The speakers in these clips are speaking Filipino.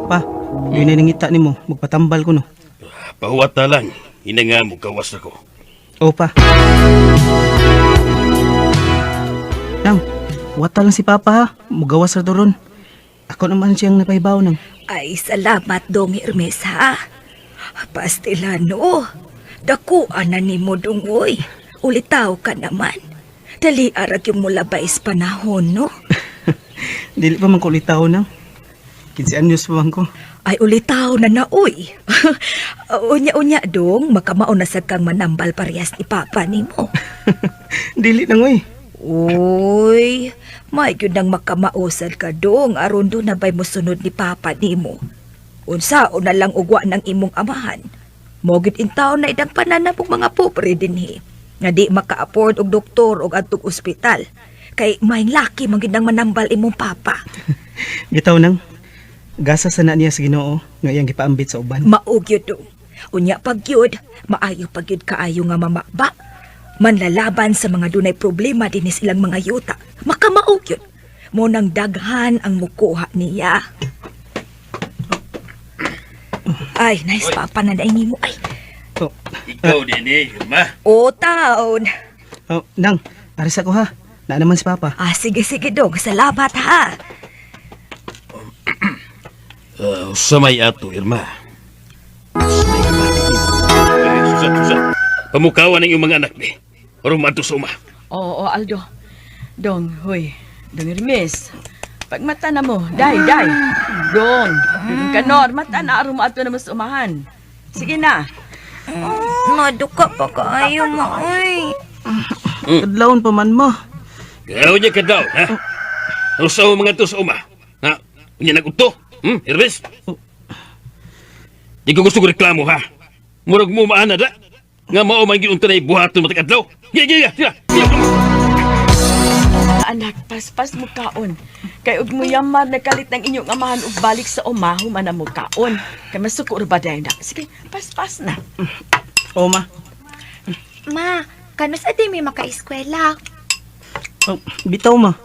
Pa, yun na nangita ni mo. Magpatambal ko no. Pahuwat na lang. Hinanga mo gawas ako. O pa. Nang, wata lang si Papa ha. Mugawas ra doron. Ako naman siyang napaibaw nang. Ay, salamat dong, Hermes, ha? Pastilano, dakuan na ni mo dungoy. Ulitaw ka naman. Dali arag yung mula bais panahon, no? Dili pa man ko ulitaw nang. 15 anyos pa man ko. Ay, ulitaw na na, uy. Unya-unya dong, makamaon na sa kang manambal parehas ni Papa ni mo. Dili nang oy. Uy, may yun nang makamausad ka dong, aron doon na ba'y musunod ni Papa ni mo. Unsao na lang ugwa ng imong amahan. Mogit intaw na idang pananapong mga pobre dinhi. Nga di maka-afford og doktor og adtong ospital. Kay may laki magindang manambal imong papa. Gitaw nang. Gasa sana niya sa Ginoo nga iyang gipaambit sa uban. Maugyod do. Unya pagyud, maayo pagyud kaayo nga mamakba. Manlalaban sa mga dunay problema din silang mga yuta. Makamaugyod. Mo nang daghan ang mukuha niya. Ay, nice papa na daingi mo. Ay. Oh, Ikaw din Irma. O, taon. oh, nang, aris ako ha. Na naman si Papa. Sige dong. Salamat ha. Sa may ato, Irma. Sa may kapatid niyo. Susat. Pamukawan ng iyong mga anak ni. Aron maadto sa uma. Oo, Aldo. Dong, hoy. Dong Hermes. Pag mata na mo, day. Dong, kanor, mata na aron maato na mas umahan. Sige na. Maduka pa kaayo mo, ay. Kadlawon pa man mo. Gawin niya ka daw, ha? Ano sa mga to sa uma? Ha? Hindi naguto? Hermes? Di ko gusto ko reklamo, ha? Murag mo maana da? Nga mao man giunta na ibuhaton matakadlaw. Giya. Anak, paspas mo kaon. Kay ug mo yamar nakalit ng inyong amahan ug balik sa uma, humana mo kaon. Kay masukur ba day na? Sige, paspas na. O ma. Ma, kanos adi may maka-eskwela? Oh, bitaw ma.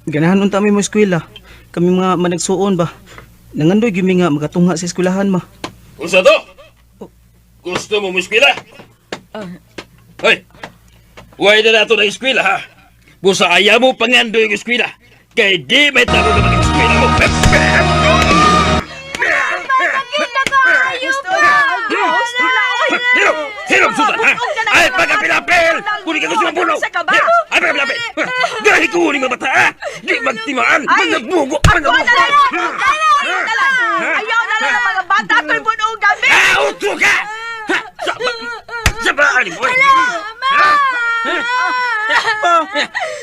Ganahan unta mi mo eskwela. Kami mga managsuon ba. Nangandoy gyud mi nga magatungha sa eskwelahan ma. Unsa to? Gusto mo eskwela? Hoy! Huwag na nato na eskwela, ha? Busa ayaw mo pangandoy yung eskwela. Kaya di may tabo ka mag-eskwela mo. Hirap sutan, ha? Ay, pagkapilapil! Kunin ka gusto ng puno! Ay, pagkapilapil! Dahil kunin mga bata, ha? Di magtimaan! Mga bugo! Ayaw na lang ng mga bata ko'y bunong gabi! Uto ka! Sabaan mo! Pa,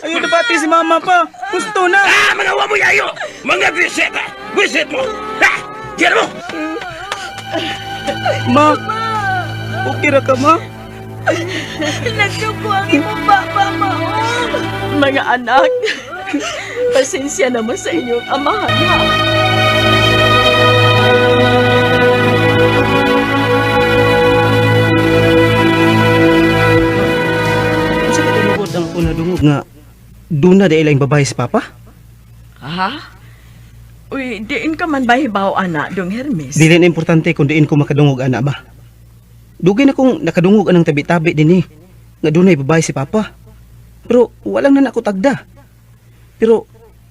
ayun na pati si Mama pa. Gusto na. Mga wa mo yayo! Mga bisit, ha? Bisit mo! Ha? Diyan mo! Ma, okay ra ka ma? Nagsuko ang imong papa, maong! Mga anak, pasensya naman sa inyong amahan, ha? Unsa ka tinuod ang una dungog nga doon na dahil ang babae si Papa? Ha? Uy, diin ka man bahibaw, anak, dong Hermes. Dili na importante kung diin ko makadungog ana ba. Dugay na kong nakadungog anang tabi-tabi din nga doon na babae si Papa. Pero walang na ako tagda. Pero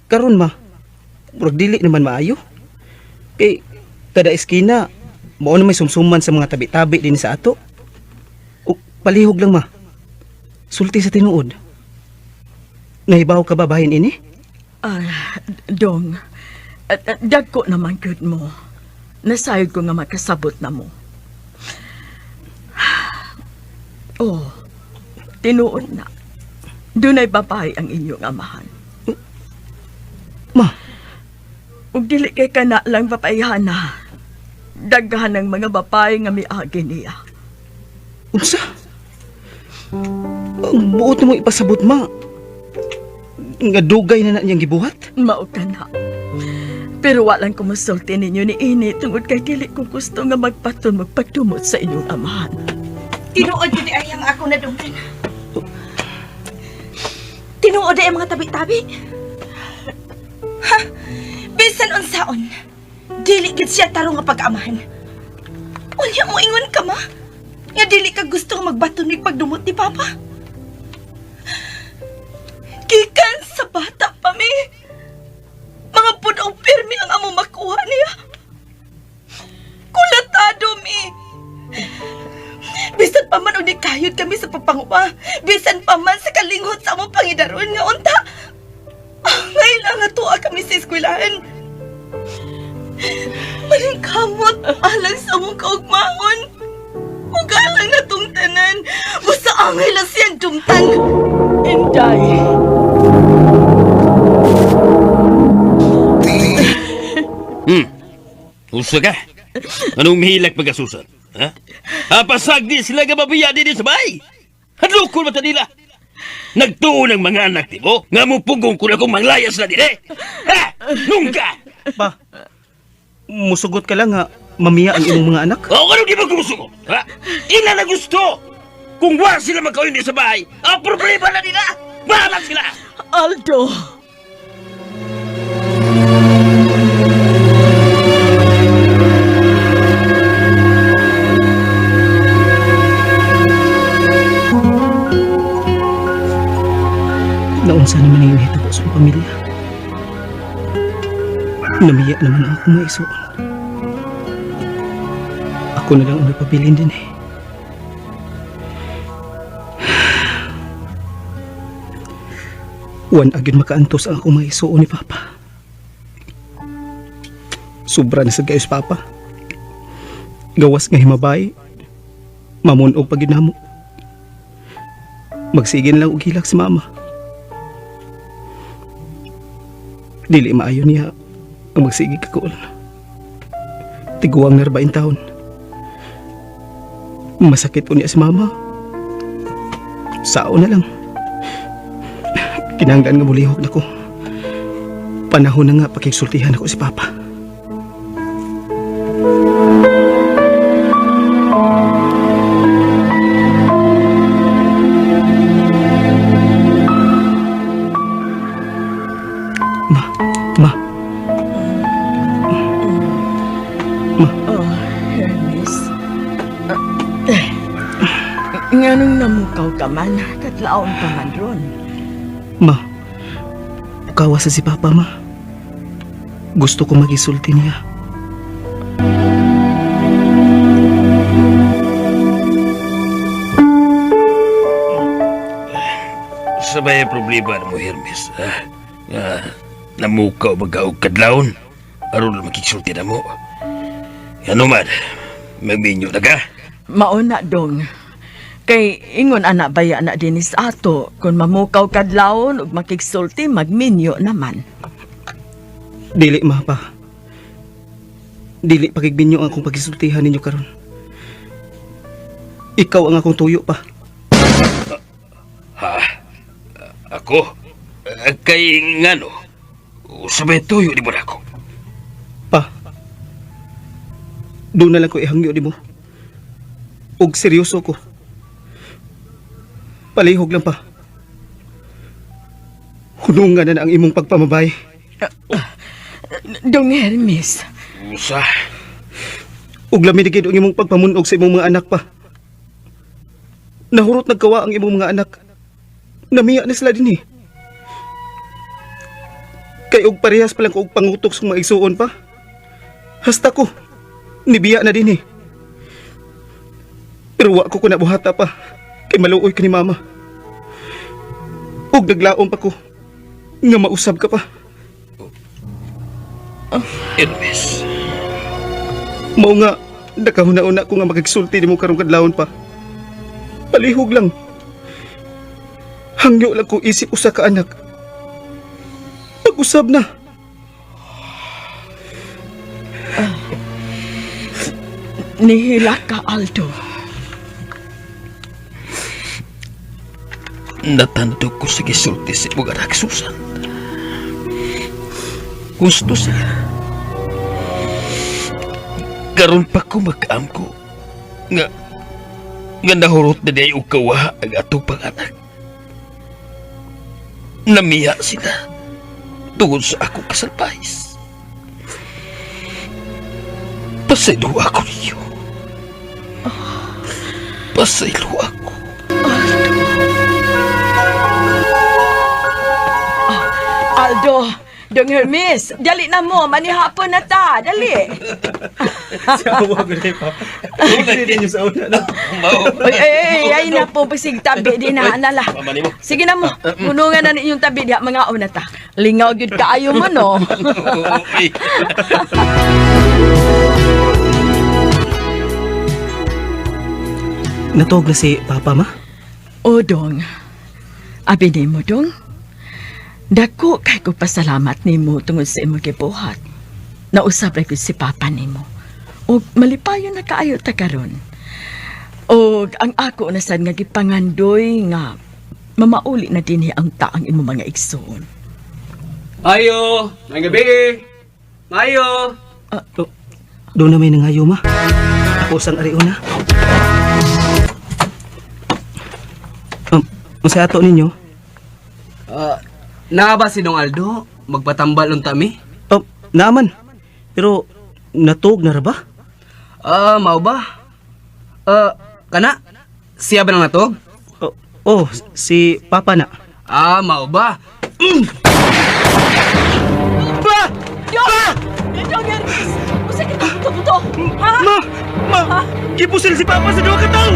karon ma, murag dili naman maayo. Kay kada eskina, mao na may sumsuman sa mga tabi-tabi din sa ato. O palihog lang ma. Sulti sa tinuod. Nahibaw ka ba bahin ini? Dong, dagko naman good mo. Nasayod ko nga makasabot na mo. Oh, tinuod na. Doon ay babae ang inyong amahan. Ma, Ug dili kay kana lang papayahan na. Daghan ng mga babae nga miagi niya. unsa? Ang buot mo ipasabot ma. Nga dugay na niyang gibuhat? Mao ka na. Pero walang kumusulti ninyo ni Ini tungod kay dili ko gusto nga magpatumot sa inyong amahan. Tinuod yun ay ang ako na dungan. Tinuod ay ang mga tabi-tabi. Ha? Bisan unsaon. Dili gid siya tarong nga pag-amahan. Unya mo ingon ka, ma? Nga dili ka gusto nga magbatunig pagdumot ni Papa? Gikan sa bata pa, mi. Mga punong pirmi ang amo makuha niya. Kulatado, mi. Bisan pa man og kayod kami sa papangupa. Bisan pa man sa kalinghot sa among pangidaron nga unta. Ngayon lang nga tuwa kami sa eskwelahan. Maningkamot alang sa among kaugmaon. Ugalang na tong tanan. Basta angay lang siyang dumtang. Inday. Usa ka? Anong mihilak pagkasusan? Ha? Pasagdi sila nga mabiya din sa bay. Hadlokol mata nila. Nagtuon ang mga anak di mo, nga mo pugong ko na kung manglayas na din eh. Ha? Nungka! Pa, musugot ka lang nga mamiya ang imong mga anak. O, ano di ba kumusuko? Ha? Ila na gusto! Kung wa sila magkawin sa bahay, ang problema na nila! Bahala sila! Aldo! Naunsa naman yung hitabo sa pamilya. Namiya naman ako maisuon. Ako na lang ang napabilin din eh. Wan agad makaantos ang akong maisuon ni Papa. Sobra na sa gayos Papa. Gawas nga himabay, mamunog pag ginamo. Magsigin lang og hilak si Mama. Dili maayo niya ang magsigi kakuol. Tiguang na 40 taon. Masakit po niya si Mama. Sao na lang. Kinanglan nga mulihok na ko. Panahon na nga pakigsultihan ako si Papa. Oh, Hermes. Nganong namukaw ka man, katlaon ka man ron. Ma, kawas sa si Papa, Ma. Gusto ko magisulti niya. Sabay ang problema mo, Hermes. Namukaw magaog kadlaon. Aron lang makiksulti na mo. Ano man, magminyo na ka? Mauna dong. Kay ingon anak baya na dinis ato, kung mamukaw kadlawon ug makigsulti magminyo naman. Dili, Ma, Pa. Dili pakigbinyo ang akong pagisultihan ninyo karon. Ikaw ang akong tuyo, Pa. Ha? Ako? Kay ngano? Sabay tuyo di mo na ako. Pa, doon na lang ko ihangyo di mo. Ug seryoso ko. Palihog lang, Pa. Hunungan na ang imong pagpamabay. Dong Hermes, Usa. Ug lami digid ang imong pagpamunog sa imong mga anak, Pa. Nahurot nagkawa ang imong mga anak. Namiya na sila din eh. Kay og parehas pa lang ko og pangutok sa mga igsuon, Pa. Hasta ko, nibiya na din eh. Pero wa ko nabuhata pa, kay maluoy ka ni Mama. Og naglaom pa ko, nga mausab ka pa. Hermes. Mao nga, nakahuna-una ko nga magagsulti ni mo karong kadlawon, Pa. Palihog lang. Hangyo lang ko isip usa ka anak. Pag-usab na. nihila ka Aldo. Natandog ko sa gisulti sa imong anak, Susan. Gusto siya. Karon pa ko mag-amko nga nahurot na niya yung kawa ang atong panganak. Namiya sila tungod sa akong kasalpahis. Pasaylo ako niyo. Pasaylo ako. Aldo, Dong Hermes, dali na mo, manihapon na ta, dali. Sawa ko na pa. Hindi din yung sa una na. Ay na po, pasig tabi, di na, nala. Mamani mo. Sige na mo, punungan na ninyong tabi, di mga una ta. Lingaw gyud kaayo mo, no? Ay. Natog na si Papa, ma? O, Dong. Abi ni mo, Dong. Dako kay ko pasalamat ni mo tungod sa imong gibuhat. Nausap ra gyud si Papa ni mo. O malipayon na kaayo ta karon. O ang ako na sad nga gipangandoy nga mamauli na dinhi ang taang imo mga igsoon. Mayo! May gabi! Mayo! Doon na may nangayo, ma. Ako sang ari una. Masaya ato ninyo? Na ba si Dong Aldo? Magpatambal unta mi? Naaman. Pero, natog na ra ba? Mao ba? Kana? Siya ba nang natog? Si Papa na. Mao ba? Dong Hermes! Usa ka buto-buto! Ha? Ma! Gipusil si Papa sa duwa ka taon!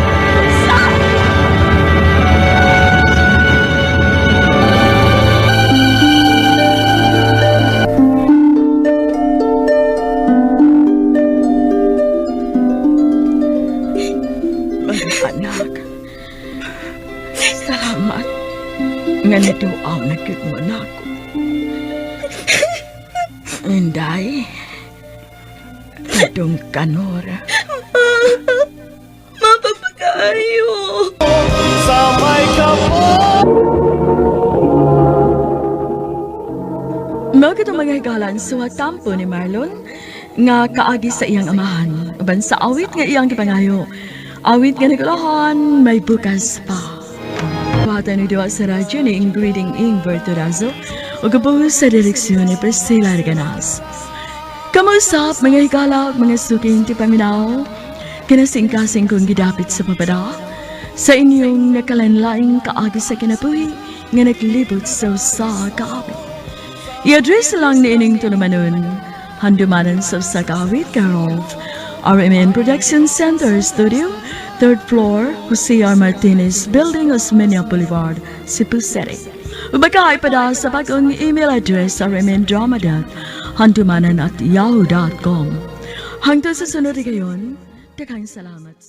Anak, salamat nga niduaw na gyud mo nako. Inday, kadong kanora. Mapapakayo. Mao kitong mga higalan sa tampo ni Marlon nga kaagi sa iyang amahan. Uban sa awit nga iyang gipangayo. Awit nga nagulahan, may bukas pa. Pata ni Dua sa radyo ni Ingriding Ingber Turazo o kabuhos sa direksyon ni Priscilla Arganas. Kamusap, mga higala, mga suking ti paminaw, kinasing-kasing kong gidapit sa papada, sa inyong nakalanlaing kaagi sa kinabuhi nga naglibot sa usa kaawit. I-address lang ni ining tulumanon, handumanan sa usa kaawit karov, RMN Production Center Studio, 3rd floor, Jose R. Martinez Building, Osmeña Boulevard, Cebu City. Ubagay pada sa bagong email address rmndrama.handumanan@yahoo.com. Hanggang sa sunod ngayon, daghang salamat.